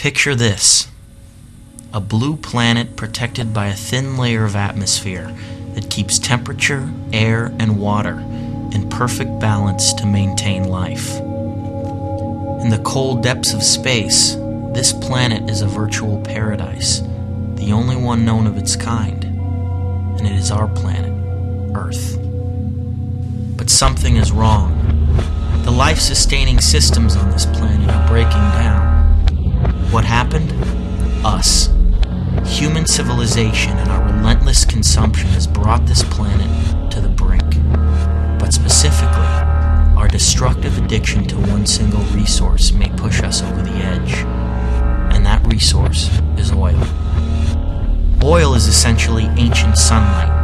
Picture this: a blue planet protected by a thin layer of atmosphere that keeps temperature, air, and water in perfect balance to maintain life. In the cold depths of space, this planet is a virtual paradise, the only one known of its kind, and it is our planet, Earth. But something is wrong. The life-sustaining systems on this planet are breaking down. What happened? Us. Human civilization and our relentless consumption has brought this planet to the brink. But specifically, our destructive addiction to one single resource may push us over the edge. And that resource is oil. Oil is essentially ancient sunlight.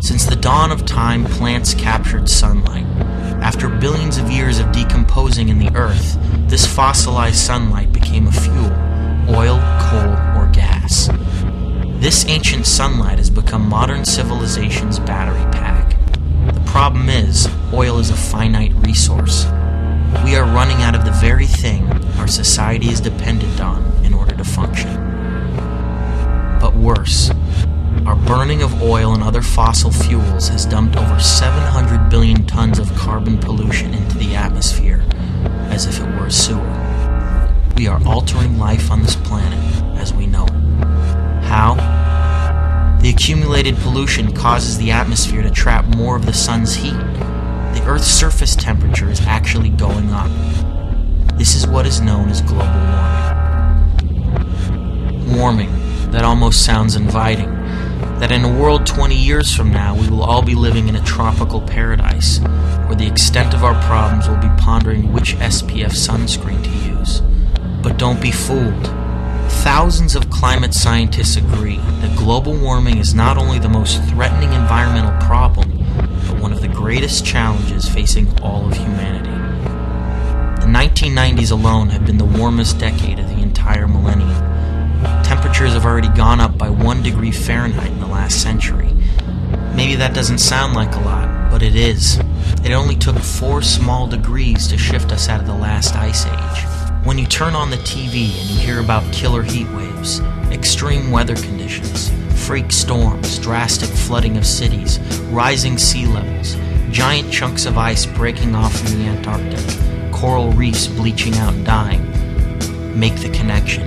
Since the dawn of time, plants captured sunlight. After billions of years of decomposing in the earth, this fossilized sunlight became a fuel: oil, coal, or gas. This ancient sunlight has become modern civilization's battery pack. The problem is, oil is a finite resource. We are running out of the very thing our society is dependent on in order to function. But worse, our burning of oil and other fossil fuels has dumped over 700 billion tons of carbon pollution into the atmosphere, as if it were a sewer. We are altering life on this planet as we know it. How? The accumulated pollution causes the atmosphere to trap more of the sun's heat. The Earth's surface temperature is actually going up. This is what is known as global warming. Warming, that almost sounds inviting. That in a world 20 years from now, we will all be living in a tropical paradise, where the extent of our problems will be pondering which SPF sunscreen to use. But don't be fooled. Thousands of climate scientists agree that global warming is not only the most threatening environmental problem, but one of the greatest challenges facing all of humanity. The 1990s alone have been the warmest decade of the entire millennium. Temperatures have already gone up by 1 degree Fahrenheit in the last century. Maybe that doesn't sound like a lot, but it is. It only took 4 small degrees to shift us out of the last ice age. When you turn on the TV and you hear about killer heat waves, extreme weather conditions, freak storms, drastic flooding of cities, rising sea levels, giant chunks of ice breaking off from the Antarctic, coral reefs bleaching out and dying, make the connection.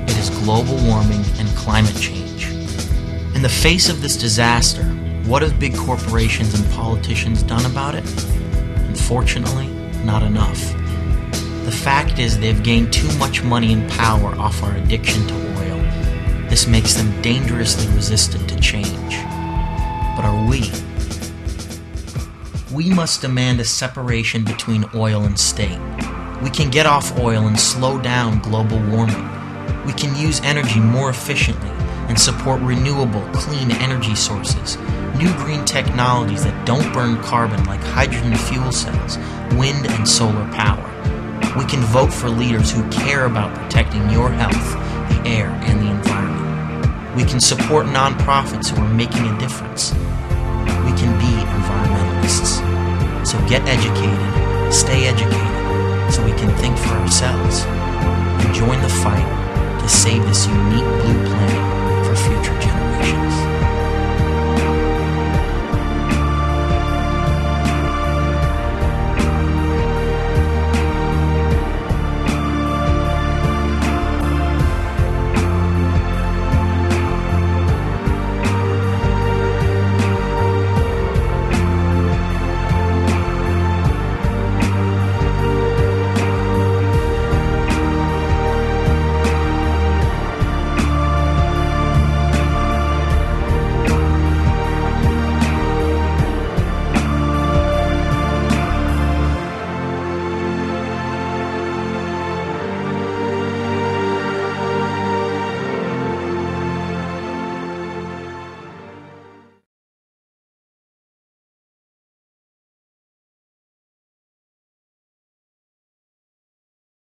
It is global warming and climate change. In the face of this disaster, what have big corporations and politicians done about it? Unfortunately, not enough. The fact is they've gained too much money and power off our addiction to oil. This makes them dangerously resistant to change. But are we? We must demand a separation between oil and state. We can get off oil and slow down global warming. We can use energy more efficiently and support renewable, clean energy sources, new green technologies that don't burn carbon like hydrogen fuel cells, wind and solar power. We can vote for leaders who care about protecting your health, the air, and the environment. We can support nonprofits who are making a difference. We can be environmentalists. So get educated, stay educated, so we can think for ourselves, and join the fight to save this unique